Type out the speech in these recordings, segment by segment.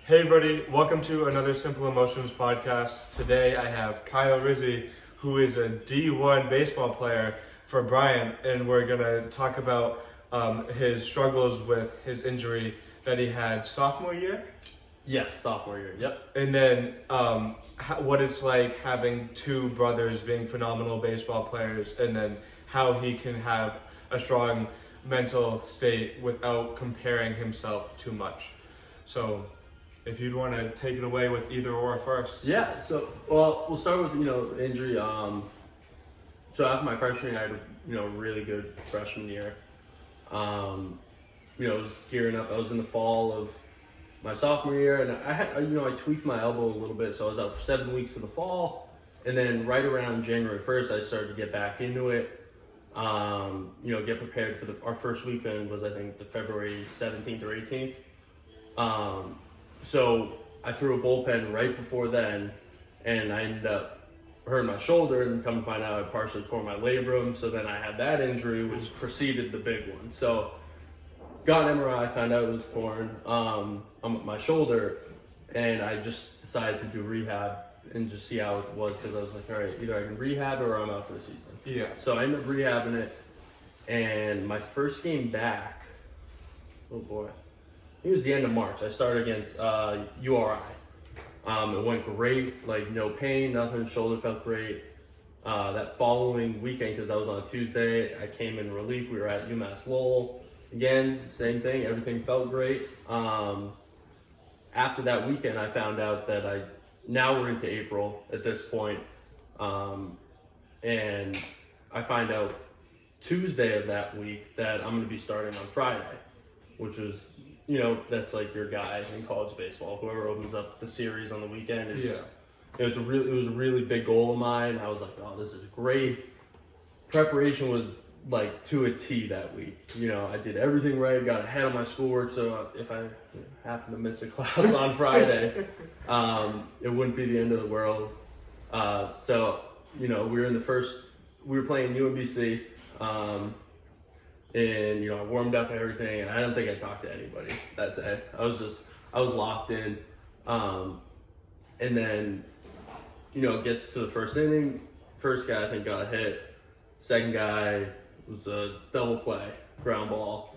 Hey everybody, welcome to another Simple Emotions podcast. Today I have Kyle Rizy, who is a D1 baseball player for Bryant, and we're going to talk about his struggles with his injury that he had sophomore year. Yes, sophomore year, yep. And then what it's like having two brothers being phenomenal baseball players, and then how he can have a strong mental state without comparing himself too much. So if you'd want to take it away with either or first. Yeah, so, we'll start with, the injury. So after my freshman year, I had a really good freshman year. I was gearing up. I was in the fall of my sophomore year, and I had, I tweaked my elbow a little bit, so I was out for 7 weeks in the fall. And then right around January 1st, I started to get back into it. Get prepared for our first weekend was, I think, the February 17th or 18th. So I threw a bullpen right before then, and I ended up hurting my shoulder, and come to find out I partially tore my labrum. So then I had that injury, which preceded the big one. So got an MRI, found out it was torn on my shoulder, and I just decided to do rehab and just see how it was, because I was like, all right, either I can rehab or I'm out for the season. Yeah. So I ended up rehabbing it, and my first game back, oh boy, it was the end of March. I started against URI. It went great, like no pain, nothing, shoulder felt great. That following weekend, because that was on a Tuesday, I came in relief. We were at UMass Lowell. Again, same thing, everything felt great. After that weekend, I found out that now we're into April at this point, and I find out Tuesday of that week that I'm going to be starting on Friday, which was, that's like your guy in college baseball. Whoever opens up the series on the weekend is, it was a really big goal of mine. I was like, oh, this is great. Preparation was like to a T that week. I did everything right, got ahead of my schoolwork, so if I happen to miss a class on Friday, it wouldn't be the end of the world. We were playing UMBC, and I warmed up and everything, and I don't think I talked to anybody that day. I was locked in, and then gets to the first inning. First guy I think got a hit. Second guy was a double play, ground ball.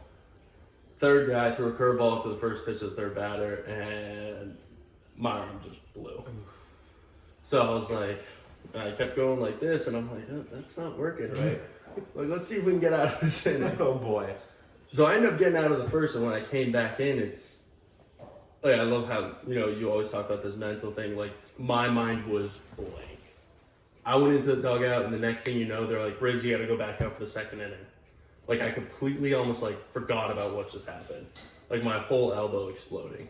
Third guy threw a curveball to the first pitch of the third batter, and my arm just blew. So I was like, I kept going like this, and I'm like, oh, that's not working right. Like, let's see if we can get out of this inning. Oh boy. So I ended up getting out of the first, and when I came back in, it's like, I love how, you always talk about this mental thing. Like, my mind was blank. I went into the dugout, and the next thing you know, they're like, Riz, you gotta go back out for the second inning. Like, I completely almost forgot about what just happened. Like, my whole elbow exploding.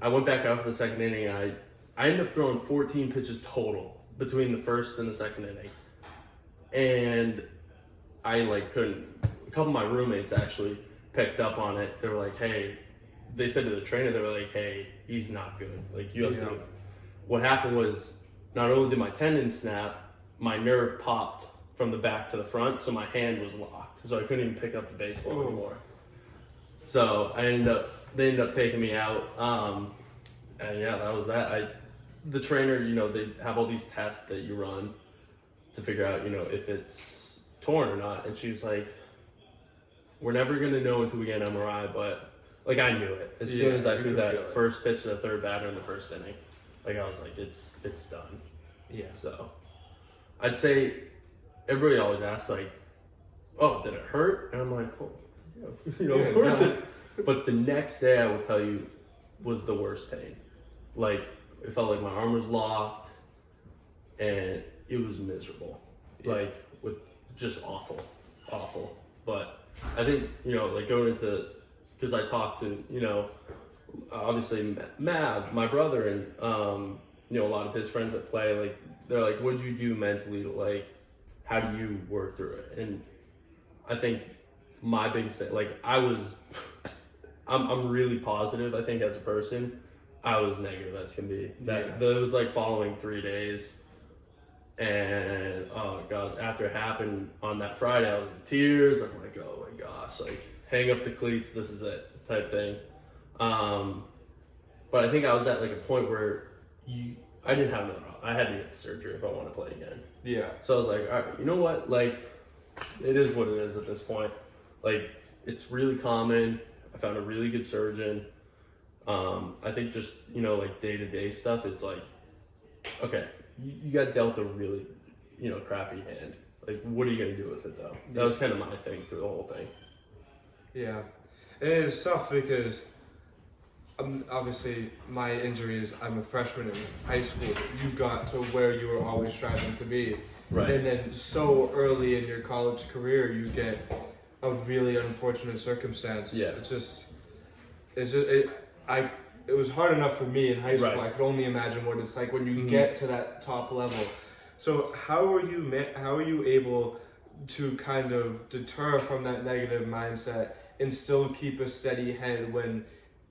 I went back out for the second inning, and I ended up throwing 14 pitches total between the first and the second inning. And I couldn't. A couple of my roommates actually picked up on it. They were like, hey, they said to the trainer, they were like, hey, he's not good. Like, you have to. What happened was, not only did my tendon snap, my nerve popped from the back to the front, so my hand was locked. So I couldn't even pick up the baseball anymore. So they ended up taking me out. And yeah, that was that. The trainer, they have all these tests that you run to figure out, if it's torn or not. And she was like, we're never going to know until we get an MRI, but I knew it. As soon as I threw that first pitch to the third batter in the first inning, I was like, it's done. Yeah. So I'd say everybody always asks, oh, did it hurt? And I'm like, oh, of course it. But the next day, I will tell you, was the worst pain. It felt like my arm was locked, and it was miserable. With just awful. But I think, going into, because I talked to, obviously Mav, my brother, and, a lot of his friends that play, they're like, what'd you do mentally to, how do you work through it? And I think my biggest thing, I'm really positive, I think, as a person. I was negative as can be. That was following 3 days, and oh god, after it happened on that Friday, I was in tears. I'm like, oh my gosh, hang up the cleats, this is it, type thing. But I think I was at like a point where I didn't have another. I had to get surgery if I want to play again. Yeah. So I was like, all right, you know what? Like, it is what it is at this point. Like, it's really common. I found a really good surgeon. I think just, you know, like day-to-day stuff, it's like, okay, you got dealt a really, you know, crappy hand. Like, what are you going to do with it, though? That was kind of my thing through the whole thing. Yeah. It is tough because obviously my injury is I'm a freshman in high school. You got to where you were always striving to be. Right. And then so early in your college career, you get a really unfortunate circumstance. Yeah. It was hard enough for me in high school. Right. I could only imagine what it's like when you get to that top level. So how are you able to kind of deter from that negative mindset and still keep a steady head when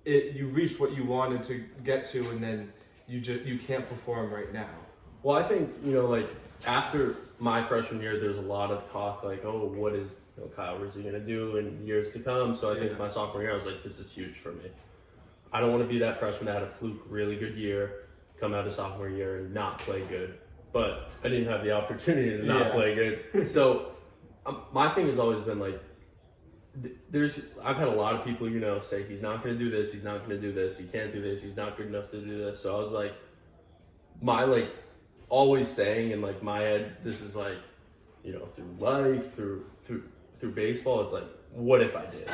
you reach what you wanted to get to and then you can't perform right now? Well, I think, you know, like after my freshman year, there's a lot of talk like, oh, what is, you know, Kyle Rizy going to do in years to come? So I think my sophomore year, I was like, this is huge for me. I don't want to be that freshman that had a fluke really good year, come out of sophomore year and not play good. But I didn't have the opportunity to not play good. So my thing has always been like, I've had a lot of people, you know, say he's not going to do this, he's not going to do this, he can't do this, he's not good enough to do this. So I was like, my like always saying in like my head, this is like, you know, through life, through baseball, it's like, what if I did?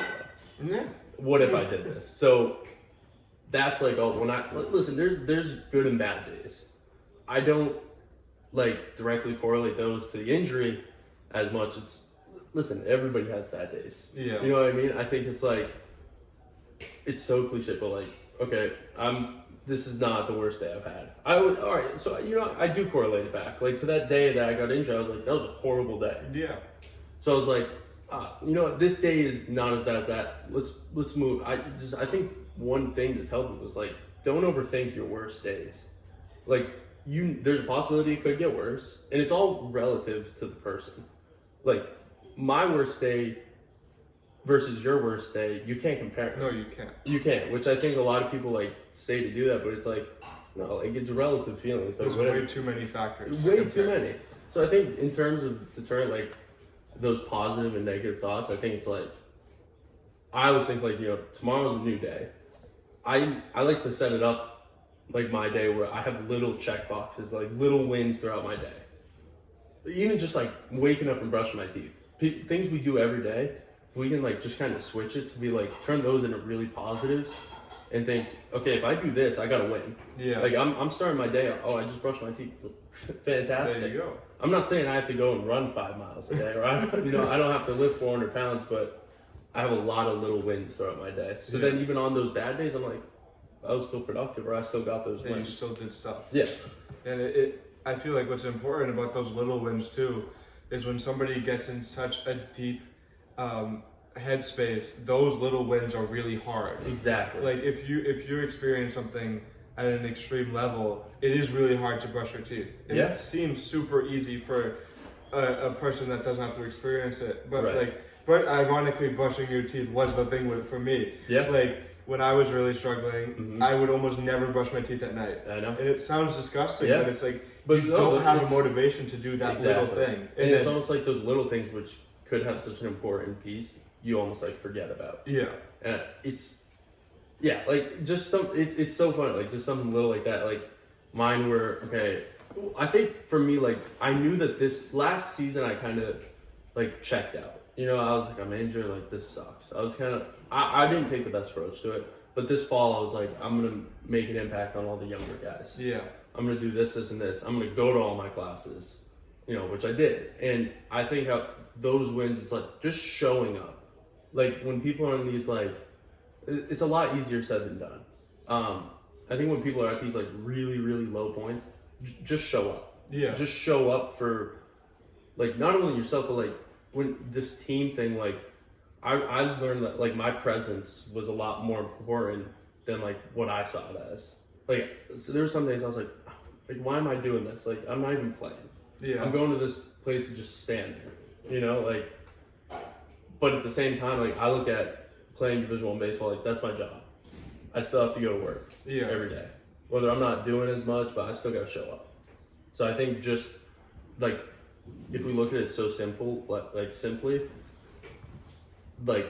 Yeah. What if I did this? So that's like, oh, when I listen, there's good and bad days. I don't like directly correlate those to the injury as much. Listen, everybody has bad days. Yeah. You know what I mean? I think it's like, it's so cliche, but like, okay, this is not the worst day I've had. All right, so, you know, I do correlate it back. Like, to that day that I got injured, I was like, that was a horrible day. Yeah. So I was like, you know what, this day is not as bad as that. Let's move. I think one thing to tell people is like, don't overthink your worst days. Like, there's a possibility it could get worse, and it's all relative to the person. Like, my worst day versus your worst day, you can't compare it. No, you can't. You can't, which I think a lot of people like say to do that, but it's like, no, like it's a relative feeling. So there's way too many factors. Way too many. So I think in terms of deterrent, like those positive and negative thoughts, I think it's like, I always think like, you know, tomorrow's a new day. I like to set it up like my day where I have little check boxes, like little wins throughout my day. Even just like waking up and brushing my teeth. Things we do every day, if we can like just kind of switch it to be like, turn those into really positives and think, okay, if I do this, I gotta win. Yeah. Like I'm starting my day, oh, I just brushed my teeth. Fantastic. There you go. I'm not saying I have to go and run 5 miles a day, or I don't have to lift 400 pounds, but I have a lot of little wins throughout my day. So then even on those bad days, I'm like, I was still productive, or I still got those wins. You still did stuff. Yeah. And I feel like what's important about those little wins too is when somebody gets in such a deep headspace, those little wins are really hard. Exactly. Like if you experience something at an extreme level, it is really hard to brush your teeth. And it seems super easy for a person that doesn't have to experience it. But but ironically, brushing your teeth was the thing for me. Yeah. Like when I was really struggling, I would almost never brush my teeth at night. I know. And it sounds disgusting, but it's like, you don't have a motivation to do that little thing. And it's almost like those little things which could have such an important piece, you almost like forget about. Yeah. And like just it's so funny, like just something little like that. Like mine were, okay, I think for me, like I knew that this last season I kind of like checked out. You know, I was like, I'm injured, like this sucks. I was kind of, I didn't take the best approach to it. But this fall I was like, I'm going to make an impact on all the younger guys. Yeah. I'm going to do this, and this. I'm going to go to all my classes, you know, which I did. And I think those wins, it's like just showing up. Like when people are in these, like, it's a lot easier said than done. I think when people are at these like really, really low points, just show up. Yeah. Just show up for like not only yourself, but like when this team thing, like I learned that like my presence was a lot more important than like what I saw it as. Like so there were some days I was like why am I doing this? Like I'm not even playing. Yeah. I'm going to this place to just stand there. You know, like but at the same time, like I look at playing Division I baseball, like that's my job. I still have to go to work Yeah. every day. Whether I'm not doing as much, but I still got to show up. So I think just like if we look at it so simple, like simply, like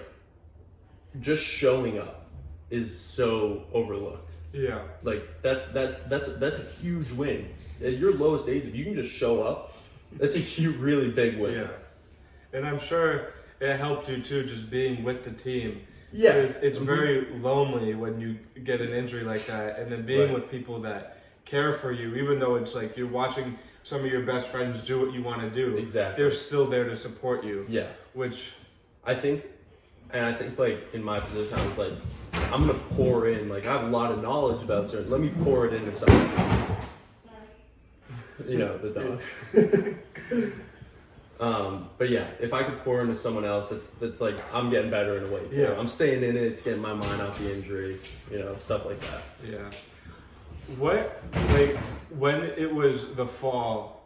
just showing up is so overlooked. Yeah. Like that's a huge win. At your lowest days, if you can just show up, that's a huge, really big win. Yeah. And I'm sure it helped you too, just being with the team. Yeah. It's very lonely when you get an injury like that, and then being with people that care for you, even though it's like you're watching some of your best friends do what you want to do. Exactly. They're still there to support you. Yeah. Which I think like in my position, I was like, I'm gonna pour in. Like I have a lot of knowledge about certain. Let me pour it into someone. You know, the dog. But yeah, if I could pour into someone else, that's like I'm getting better in a way too. Yeah. I'm staying in it. It's getting my mind off the injury. You know, stuff like that. Yeah. What, like, when it was the fall,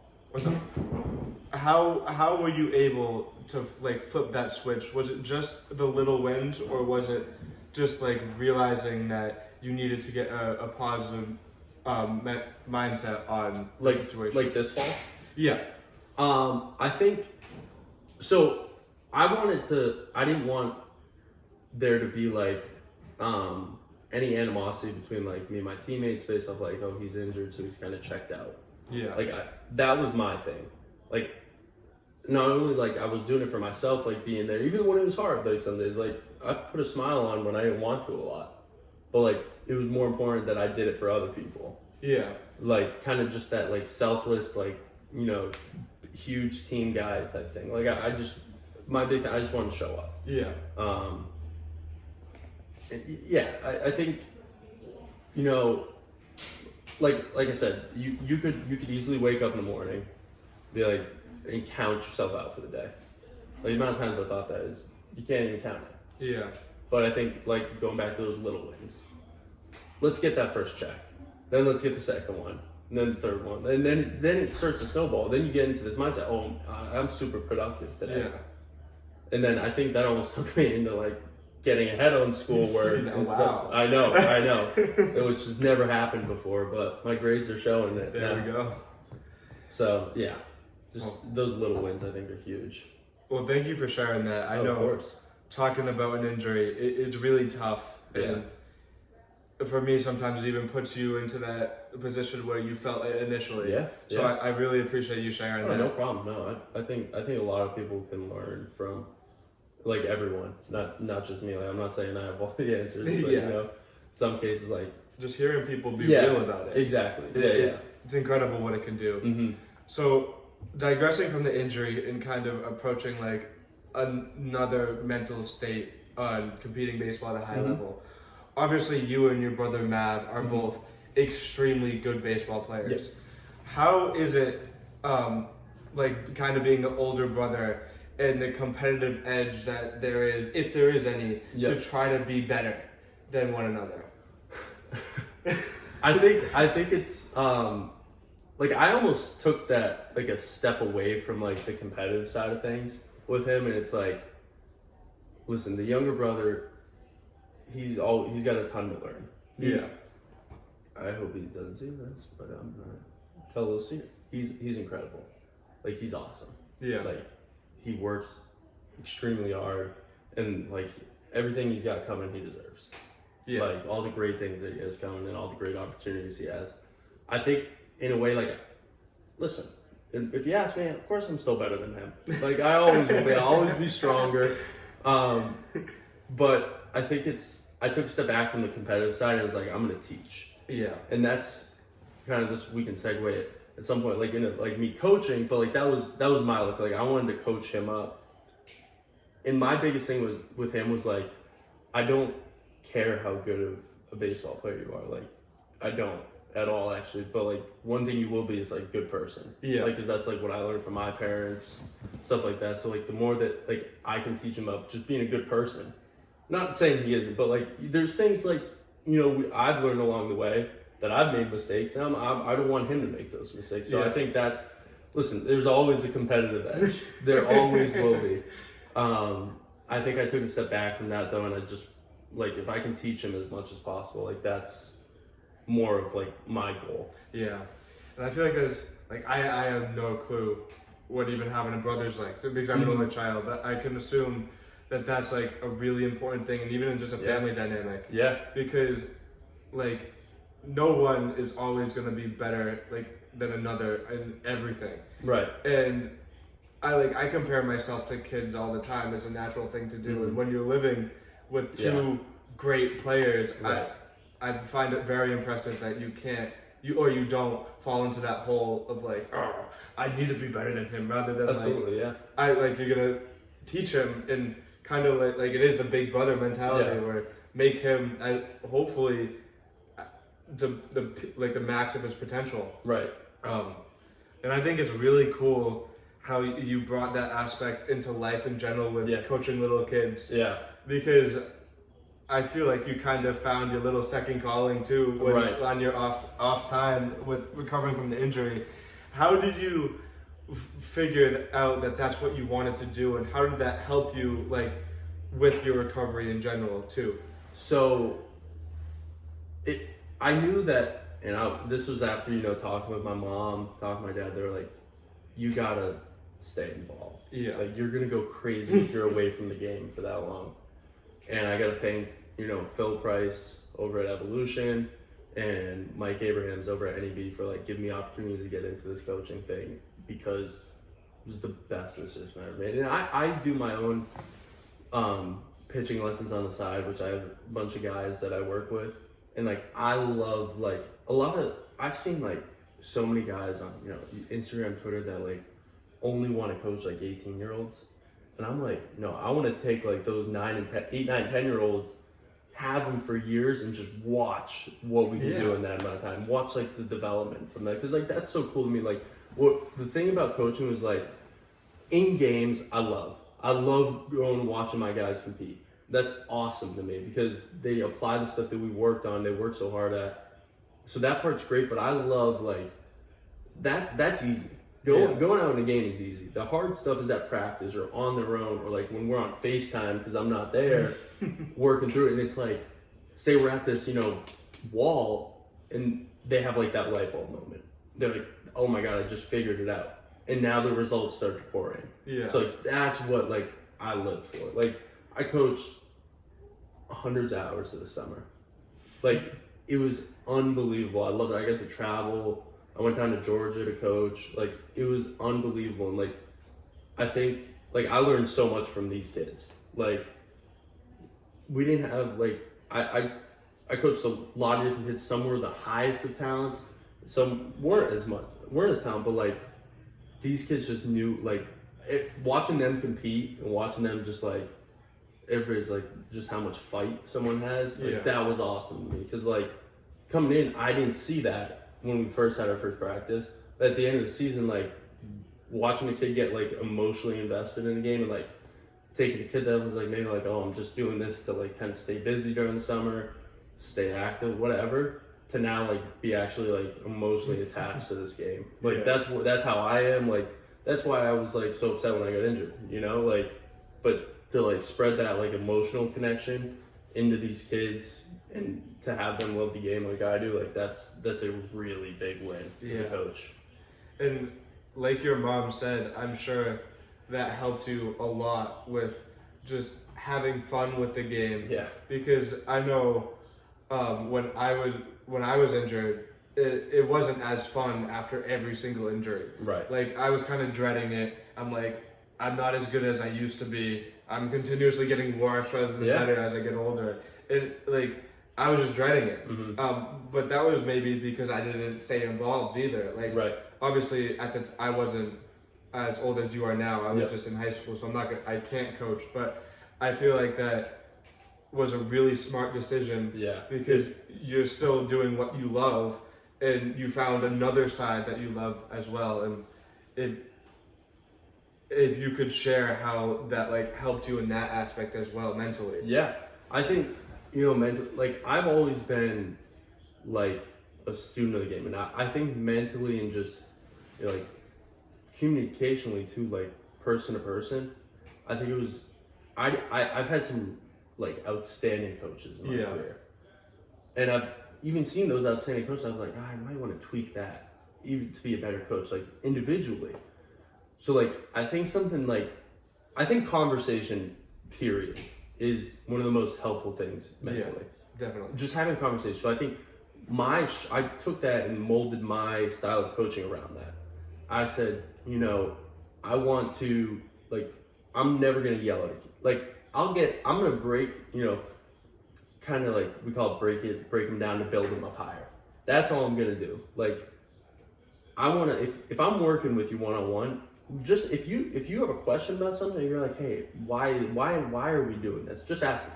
how were you able to like flip that switch? Was it just the little wins, or was it just like realizing that you needed to get a positive mindset on the situation? Like this fall? Yeah. I think so. I didn't want there to be like any animosity between like me and my teammates based off like, oh, he's injured, so he's kind of checked out. Yeah. Like that was my thing. Like not only like I was doing it for myself, like being there, even when it was hard. Like some days, like I put a smile on when I didn't want to a lot, but like it was more important that I did it for other people. Yeah. Like kind of just that like selfless, like, you know, huge team guy type thing. Like I just wanted to show up. Yeah. Yeah, I think, you know, like I said, you could easily wake up in the morning, be like, and count yourself out for the day. Like the amount of times I thought that is, you can't even count it. Yeah. But I think like going back to those little wins, let's get that first check, then let's get the second one, and then the third one, and then it starts to snowball. Then you get into this mindset, oh, I'm super productive today. Yeah. And then I think that almost took me into like getting ahead on schoolwork. Oh, wow. I know, which has never happened before, but my grades are showing it. There now. we go. So yeah, just those little wins I think are huge. Well, thank you for sharing that. I know of course. Talking about an injury, it's really tough. Yeah. And for me, sometimes it even puts you into that position where you felt it initially. Yeah. So yeah. I really appreciate you sharing that. No problem. No, I think a lot of people can learn from like everyone, not just me. Like I'm not saying I have all the answers, but Yeah. you know, some cases like Just hearing people be real about it. Exactly. It's incredible what it can do. Mm-hmm. So digressing from the injury and kind of approaching like another mental state on competing baseball at a high level. Obviously, you and your brother Mav are both extremely good baseball players. Yes. How is it, like, kind of being the older brother and the competitive edge that there is, if there is any, to try to be better than one another? I think it's like I almost took that like a step away from like the competitive side of things with him, and it's like, listen, the younger brother, he's got a ton to learn. I hope he doesn't see this, but I'm gonna tell a little secret. He's incredible. Like he's awesome. Yeah. Like he works extremely hard, and like everything he's got coming, he deserves. Yeah. Like all the great things that he has coming and all the great opportunities he has. I think in a way, like, listen, if you ask me, of course I'm still better than him. Like I always will be. I'll always be stronger. But I think I took a step back from the competitive side and was like, I'm gonna teach. Yeah. And that's kind of this, we can segue it at some point, like like me coaching, but like that was my look. Like I wanted to coach him up. And my biggest thing was with him was like, I don't care how good of a baseball player you are. Like I don't at all actually. But like one thing you will be is like a good person. Yeah. Like, cause that's like what I learned from my parents, stuff like that. So like the more that like I can teach him up just being a good person. Not saying he isn't, but like there's things like, you know, I've learned along the way that I've made mistakes, and I don't want him to make those mistakes. So I think that's, listen, there's always a competitive edge. There always will be. I think I took a step back from that though, and I just like if I can teach him as much as possible, like that's more of like my goal. Yeah, and I feel like there's like I have no clue what even having a brother's like, so because I'm an only child, but I can assume that that's like a really important thing, and even in just a family dynamic. Yeah. Because like no one is always gonna be better like than another in everything. Right. And I compare myself to kids all the time. It's a natural thing to do, and when you're living with two great players, Right. I find it very impressive that you don't fall into that hole of like, oh, I need to be better than him, rather than Absolutely, you're gonna teach him and kind of like it is the big brother mentality where make him hopefully the max of his potential. Right. And I think it's really cool how you brought that aspect into life in general with coaching little kids. Yeah. Because I feel like you kind of found your little second calling too on your off time with recovering from the injury. How did you figure out that that's what you wanted to do, and how did that help you like with your recovery in general too? So I knew that, and this was after, talking with my mom, talking with my dad. They were like, you gotta stay involved. Yeah. Like, you're gonna go crazy if you're away from the game for that long. And I gotta thank, Phil Price over at Evolution and Mike Abrahams over at NEB for like giving me opportunities to get into this coaching thing, because it was the best decision I ever made. And I do my own pitching lessons on the side, which I have a bunch of guys that I work with. And like, I love like a lot of, I've seen like so many guys on, Instagram, Twitter that like only want to coach like 18-year-olds. And I'm like, no, I want to take like those 8, 9, 10-year-olds, have them for years, and just watch what we can do in that amount of time. Watch like the development from that. Because like, that's so cool to me. Like, the thing about coaching was like, in games, I love going and watching my guys compete. That's awesome to me, because they apply the stuff that we worked on, they work so hard at. So that part's great, but I love like, that's easy. Going out in the game is easy. The hard stuff is at practice or on their own, or like when we're on FaceTime because I'm not there, working through it. And it's like, say we're at this, wall, and they have like that light bulb moment. They're like, oh my God, I just figured it out. And now the results start to pour in. Yeah. So like, that's what like I lived for. Like, I coached hundreds of hours of the summer. Like, it was unbelievable. I loved it. I got to travel. I went down to Georgia to coach. Like, it was unbelievable. And like, I think like I learned so much from these kids. Like, we didn't have like, I coached a lot of different kids. Some were the highest of talents. Some weren't as talented, but like, these kids just knew, like, watching them compete and watching them just like, everybody's like, just how much fight someone has. Like, that was awesome to me. Because like, coming in, I didn't see that when we first had our first practice. But at the end of the season, like, watching a kid get like emotionally invested in the game, and like taking a kid that was like maybe like, oh, I'm just doing this to like kind of stay busy during the summer, stay active, whatever, to now like be actually like emotionally attached to this game. Like, that's how I am. Like, that's why I was like so upset when I got injured, like, but to like spread that like emotional connection into these kids and to have them love the game like I do, like that's a really big win as a coach. And like your mom said, I'm sure that helped you a lot with just having fun with the game. Yeah. Because I know when I was injured, it wasn't as fun after every single injury. Right. Like, I was kind of dreading it. I'm like, I'm not as good as I used to be. I'm continuously getting worse rather than better as I get older. And like, I was just dreading it. But that was maybe because I didn't stay involved either. Like, obviously I wasn't as old as you are now. I was just in high school, so I can't coach. But I feel like that was a really smart decision. Yeah. Because you're still doing what you love, and you found another side that you love as well. And if you could share how that like helped you in that aspect as well mentally. Yeah, I think mentally, like, I've always been like a student of the game, and I think mentally and just like communicationally too, like person to person, I think it was I've had some like outstanding coaches in my Yeah. career. And I've even seen those outstanding coaches. I was like, I might want to tweak that even to be a better coach, like individually. So like, I think conversation, period, is one of the most helpful things mentally. Yeah, definitely. Just having conversation. So I think I took that and molded my style of coaching around that. I said, I want to, like, I'm never going to yell at you. Like, I'm going to break, kind of like we call it break them down to build them up higher. That's all I'm going to do. Like, I want to, if I'm working with you one-on-one, just if you have a question about something, you're like, hey, why are we doing this? Just ask me.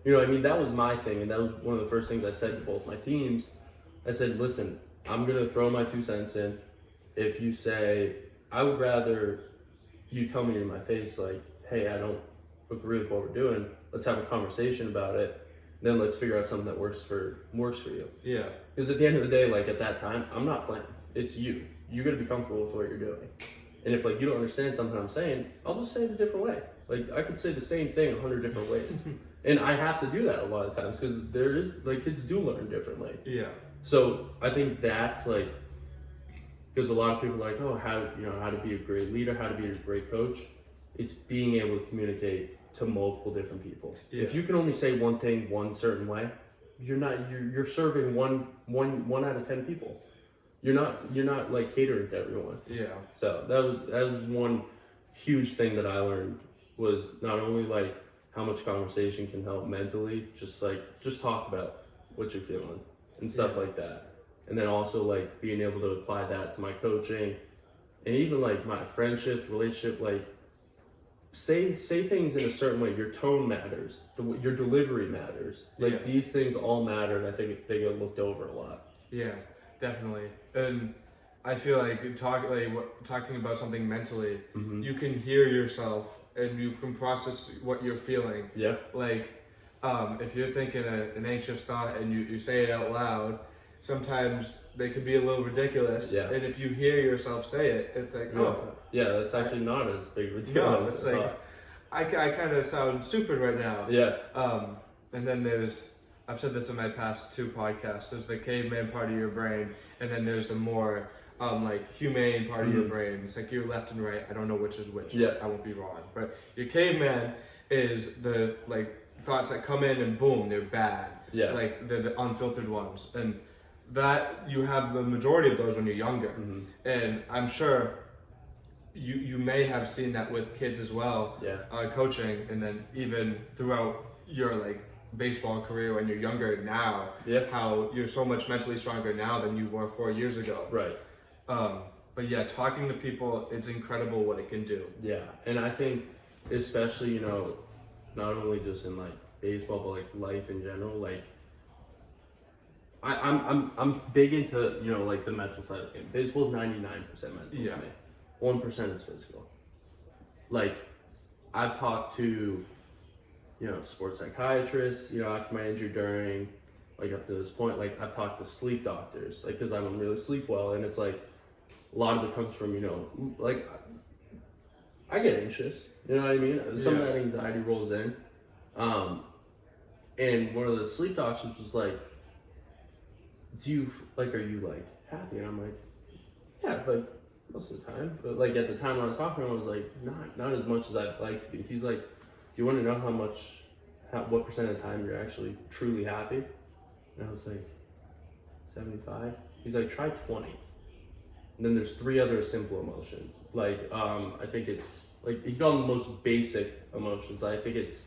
You know what I mean? That was my thing, and that was one of the first things I said to both my teams. I said, listen, I'm going to throw my 2 cents in. If you say, I would rather you tell me in my face, like, hey, I don't agree with what we're doing. Let's have a conversation about it. Then let's figure out something that works for you. Yeah. Because at the end of the day, like at that time, I'm not playing. It's you. You got to be comfortable with what you're doing. And if like you don't understand something I'm saying, I'll just say it a different way. Like I could say the same thing 100 different ways. And I have to do that a lot of times because there is like kids do learn differently. Yeah. So I think that's like, because a lot of people are like, oh, how to be a great leader, how to be a great coach. It's being able to communicate to multiple different people. Yeah. If you can only say one thing one certain way, you're serving one out of 10 people. You're not like catering to everyone. Yeah. So that was one huge thing that I learned, was not only like how much conversation can help mentally, just talk about what you're feeling and stuff like that. And then also like being able to apply that to my coaching and even like my friendships, relationship, like say things in a certain way. Your tone matters. Your delivery matters. Like these things all matter, and I think they get looked over a lot. Yeah, definitely. And I feel like talking about something mentally, you can hear yourself and you can process what you're feeling. Yeah. Like, if you're thinking an anxious thought and you say it out loud, sometimes they could be a little ridiculous. Yeah. And if you hear yourself say it, it's like, oh. Yeah, that's actually not as big of a deal. No, it's like, I kind of sound stupid right now. Yeah. And then I've said this in my past 2 podcasts, there's the caveman part of your brain, and then there's the more like humane part of your brain. It's like your left and right. I don't know which is which. Yeah. I won't be wrong. But your caveman is the like thoughts that come in and boom, they're bad. Yeah. Like they're the unfiltered ones. And that you have the majority of those when you're younger. And I'm sure you may have seen that with kids as well. Yeah. Coaching, and then even throughout your like baseball career when you're younger now. Yeah. How you're so much mentally stronger now than you were 4 years ago. Right. But yeah, talking to people, it's incredible what it can do. Yeah, and I think especially, not only just in like baseball, but like life in general, like I'm big into, like the mental side of it. Baseball's 99% mental to me. 1% is physical. Like I've talked to, sports psychiatrists, after my injury, during, like up to this point, like I've talked to sleep doctors, like because I don't really sleep well, and it's like a lot of it comes from, like I get anxious, you know what I mean? Some of that anxiety rolls in. And one of the sleep doctors was like, are you like happy? And I'm like, yeah, like most of the time. But like at the time when I was talking to him, I was like, not as much as I'd like to be. He's like, do you want to know what percent of the time you're actually truly happy? And I was like, 75? He's like, try 20. And then there's 3 other simple emotions. Like, I think it's, like, he called them the most basic emotions. I think it's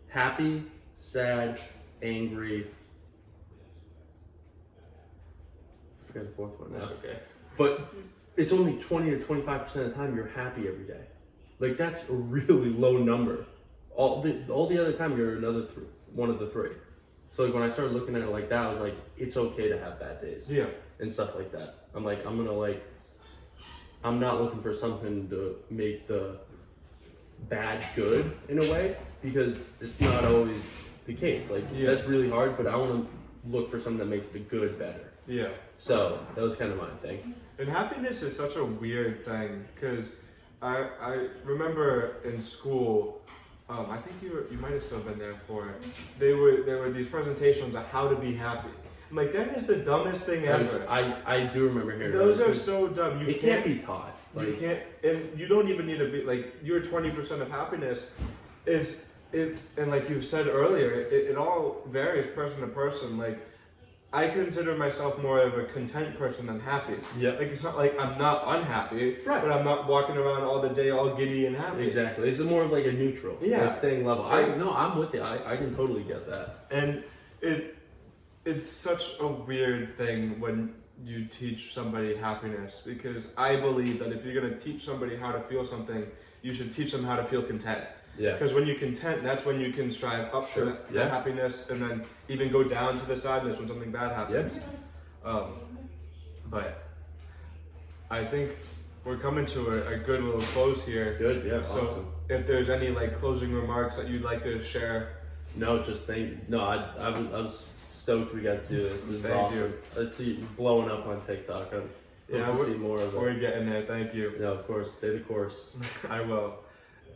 happy, sad, angry. I forgot the 4th one now. Okay. But it's only 20 to 25% of the time you're happy every day. Like, that's a really low number. All the other time you're one of the 3. So like when I started looking at it like that, I was like, it's okay to have bad days. Yeah. And stuff like that. I'm like, I'm not looking for something to make the bad good in a way, because it's not always the case. Like that's really hard, but I want to look for something that makes the good better. Yeah. So that was kind of my thing. And happiness is such a weird thing, because I remember in school, I think you might have still been there for it. There were these presentations on how to be happy. I'm like, that is the dumbest thing ever. I do remember hearing those that. are so dumb. It can't be taught. You can't, and you don't even need to be like your 20% of happiness is it. And like you said earlier, it all varies person to person. Like I consider myself more of a content person than happy. Yeah. Like it's not like I'm not unhappy, Right. but I'm not walking around all the day all giddy and happy. Exactly. It's more of like a neutral. Yeah. Like staying level. I'm with you. I can totally get that. And it's such a weird thing when you teach somebody happiness, because I believe that if you're gonna teach somebody how to feel something, you should teach them how to feel content. Yeah. Because when you're content, that's when you can strive up to the happiness, and then even go down to the sadness when something bad happens. Yeah. But I think we're coming to a good little close here. Good. Yeah. So Awesome. if there's any like closing remarks that you'd like to share. No, just thank. No, I was stoked we got to do this. This is Thank awesome. you. Let's see you blowing up on TikTok. I hope to see more of it. We're getting there. Thank you. Yeah, of course. Stay the course. I will.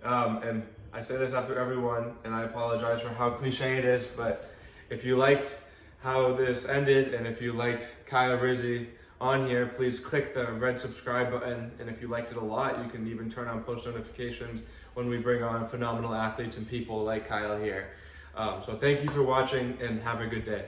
And I say this after everyone, and I apologize for how cliche it is, but if you liked how this ended, and if you liked Kyle Rizy on here, please click the red subscribe button. And if you liked it a lot, you can even turn on post notifications when we bring on phenomenal athletes and people like Kyle here. So thank you for watching, and have a good day.